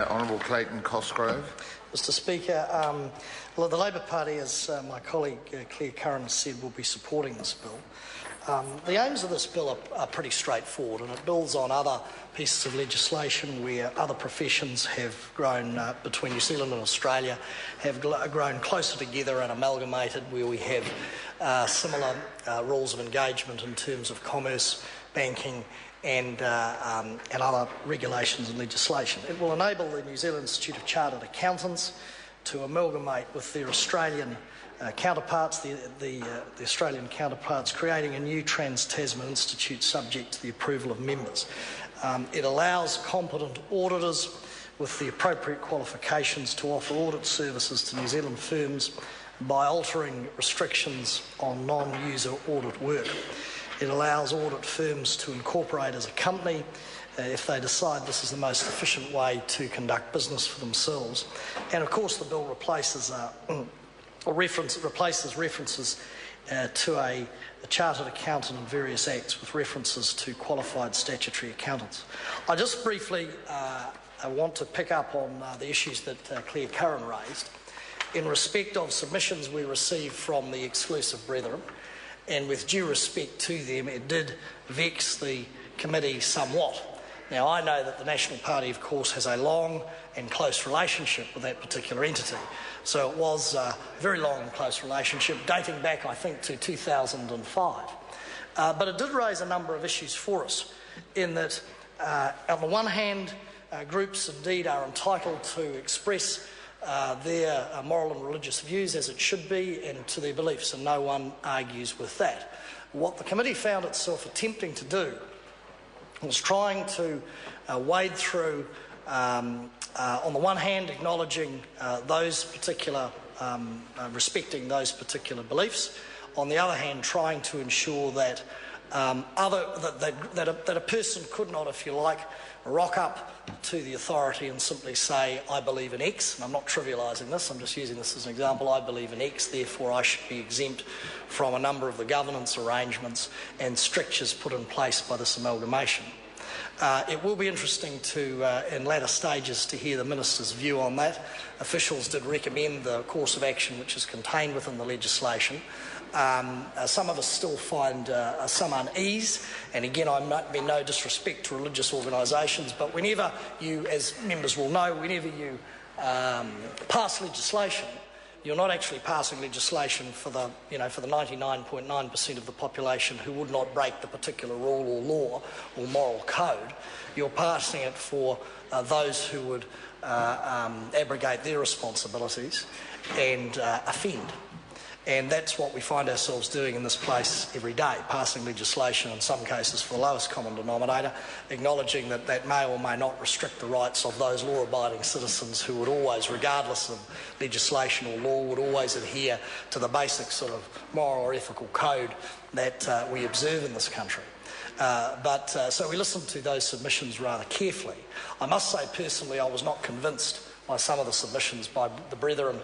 Honourable Clayton Cosgrove. Mr Speaker, the Labor Party, as my colleague Claire Curran has said, will be supporting this bill. The aims of this bill are pretty straightforward, and it builds on other pieces of legislation where other professions have grown, between New Zealand and Australia, have grown closer together and amalgamated, where we have similar rules of engagement in terms of commerce, banking, and other regulations and legislation. It will enable the New Zealand Institute of Chartered Accountants to amalgamate with their Australian counterparts, the Australian counterparts, creating a new Trans-Tasman Institute subject to the approval of members. It allows competent auditors with the appropriate qualifications to offer audit services to New Zealand firms by altering restrictions on non-user audit work. It allows audit firms to incorporate as a company if they decide this is the most efficient way to conduct business for themselves. And of course the bill replaces references to a chartered accountant in various acts with references to qualified statutory accountants. I just briefly want to pick up on the issues that Claire Curran raised. In respect of submissions we received from the exclusive brethren, and with due respect to them, it did vex the committee somewhat. Now, I know that the National Party, of course, has a long and close relationship with that particular entity. So it was a very long and close relationship, dating back, I think, to 2005. But it did raise a number of issues for us, in that, on the one hand, groups indeed are entitled to express their moral and religious views as it should be, and to their beliefs, and no one argues with that. What the committee found itself attempting to do was trying to wade through, on the one hand, acknowledging those particular, respecting those particular beliefs, on the other hand, trying to ensure that that a person could not, if you like, rock up to the authority and simply say, I believe in X, and I'm not trivialising this, I'm just using this as an example, I believe in X, therefore I should be exempt from a number of the governance arrangements and strictures put in place by this amalgamation. It will be interesting to, in latter stages, to hear the Minister's view on that. Officials did recommend the course of action which is contained within the legislation. Some of us still find some unease, and again I mean no disrespect to religious organisations, but whenever you, as members will know, whenever you pass legislation, you're not actually passing legislation for the 99.9% of the population who would not break the particular rule or law or moral code. You're passing it for those who would abrogate their responsibilities and offend. And that's what we find ourselves doing in this place every day, passing legislation, in some cases for the lowest common denominator, acknowledging that that may or may not restrict the rights of those law-abiding citizens who would always, regardless of legislation or law, would always adhere to the basic sort of moral or ethical code that we observe in this country. So we listened to those submissions rather carefully. I must say personally I was not convinced by some of the submissions by the brethren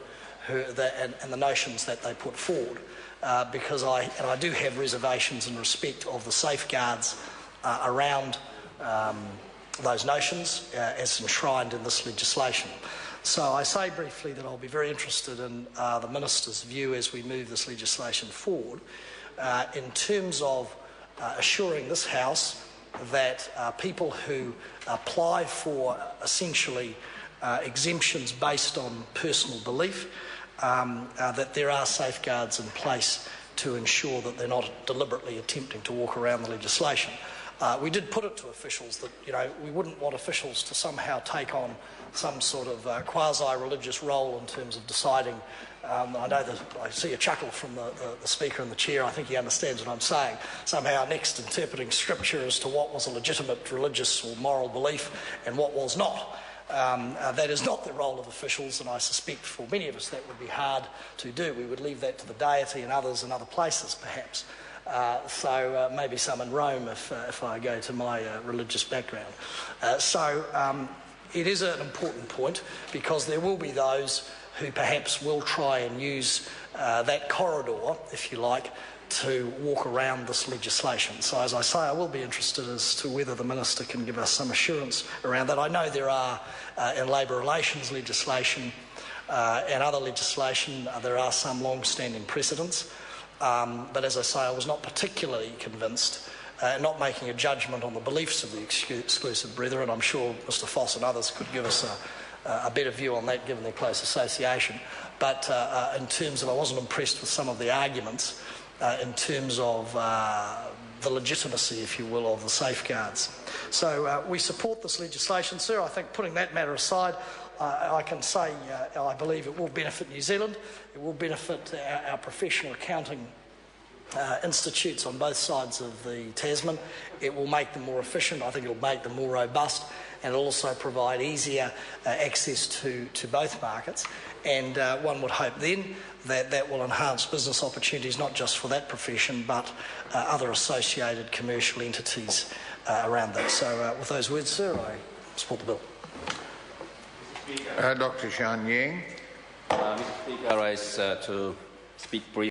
and the notions that they put forward, because I do have reservations in respect of the safeguards around those notions as enshrined in this legislation. So I say briefly that I'll be very interested in the Minister's view as we move this legislation forward in terms of assuring this House that people who apply for essentially exemptions based on personal belief, that there are safeguards in place to ensure that they're not deliberately attempting to walk around the legislation. We did put it to officials that we wouldn't want officials to somehow take on some sort of quasi-religious role in terms of deciding. I know that I see a chuckle from the Speaker and the Chair. I think he understands what I'm saying. Somehow next interpreting Scripture as to what was a legitimate religious or moral belief and what was not. That is not the role of officials, and I suspect for many of us that would be hard to do. We would leave that to the deity and others in other places, perhaps. So maybe some in Rome if I go to my religious background. It is an important point, because there will be those who perhaps will try and use that corridor, if you like, to walk around this legislation. So as I say, I will be interested as to whether the Minister can give us some assurance around that. I know there are, in labour relations legislation and other legislation, there are some long-standing precedents. But as I say, I was not particularly convinced, not making a judgment on the beliefs of the exclusive brethren. I'm sure Mr Foss and others could give us a better view on that given their close association. But in terms of, I wasn't impressed with some of the arguments in terms of the legitimacy, if you will, of the safeguards. So we support this legislation, sir. I think putting that matter aside, I can say I believe it will benefit New Zealand. It will benefit our professional accounting institutes on both sides of the Tasman. It will make them more efficient. I think it will make them more robust, and it'll also provide easier access to both markets. And one would hope then that that will enhance business opportunities, not just for that profession, but other associated commercial entities around that. So with those words, sir, I support the bill. Dr. Shan Ying. Mr. Speaker, I rise to speak briefly.